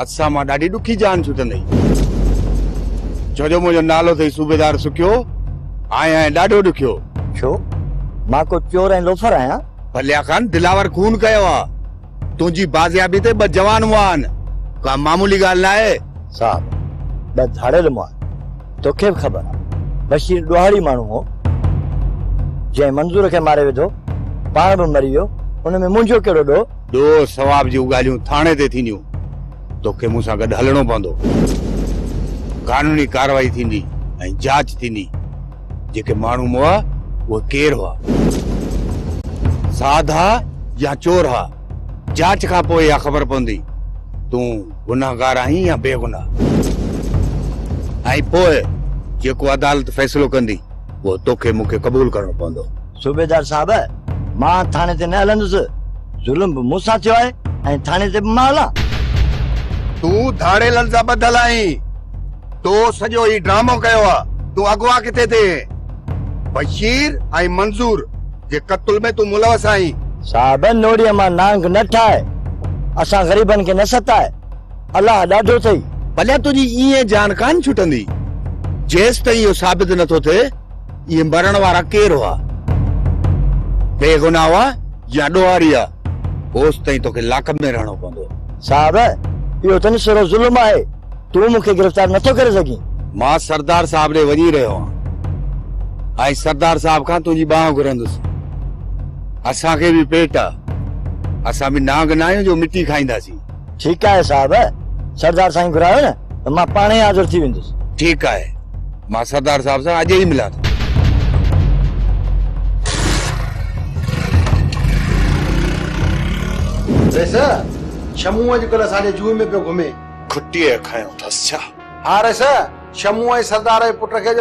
असां मां ॾाढी ॾुखी जान छुटंदई छोजो मुंहिंजो नालो अथई सूबेदार सुखियो आया आहियां ॾाढो ॾुखियो छो मां को चोर ऐं लोफर आहियां भलिया खान दिलावर खून कयो आहे तुंहिंजी बाज़ियाबी ते ॿ जवान हुआ आहिनि का मामूली ॻाल्हि न आहे साहब ॿ धाड़ियल मुआ तोखे बि ख़बर आहे बशीर ॾोहाड़ी माण्हू हो जंहिं मंज़ूर खे मारे विधो पाण बि मरी वियो उन में मुंहिंजो कहिड़ो ॾोह सवाब जूं ॻाल्हियूं थाणे ते थींदियूं तोखे मूं सां गॾु हलणो पवंदो कानूनी कार्रवाई थींदी ऐं जांच थींदी जेके माण्हू हुआ उहे केरु हुआ साधा या चोर हा जांच खां पोइ इहा ख़बर पवंदी तूं गुनाहगार आहीं या बेगुनाह ऐं पोइ जेको अदालत फ़ैसिलो कंदी उहो तोखे मूंखे क़बूल करणो पवंदो सूबेदार साहब मां थाणे ते न हलंदुसि ज़ुल्म बि मूंसां थियो आहे ऐं थाणे ते बि मां हलां तूं धाड़े लफ़्ज़ ॿधल आहीं तो सॼो ही ड्रामो कयो आहे तूं अॻुवा किथे थे बशीर ऐं मंज़ूर जे क़त्ल में तूं मुलवस आहीं साहब नोड़ीअ मां नांग न ठाहे असां ग़रीबनि खे न सताए अलाह ॾाढो अथई भलिया तुंहिंजी ईअं जान कान छुटंदी जेसि ताईं इहो साबित नथो थिए इहे मरण वारा केरु हुआ बेगुनाह हुआ या ॾोहारी आहे होसि ताईं तोखे लाकअप में रहणो पवंदो साहब इहो तनी सरो ज़ुल्म आहे तूं मूंखे गिरफ़्तार नथो करे सघीं मां सरदार साहब ॾे वञी रहियो आहियां ऐं सरदार साहब खां तुंहिंजी बांह घुरंदुसि असांखे बि पेट आहे असां बि नांग न आहियूं जो मिटी खाईंदासीं ठीकु आहे साहब सरदार साईं घुरायो न त मां पाणे हाज़िर थी वेंदुसि ठीकु आहे मां सरदार साहब सां अॼु ई मिलां थो शमू अॼुकल्ह असांजे जूए में पियो घुमे खुटीअ खयो अथसि छा हा रेस शमू ऐं सरदार जे पुट खे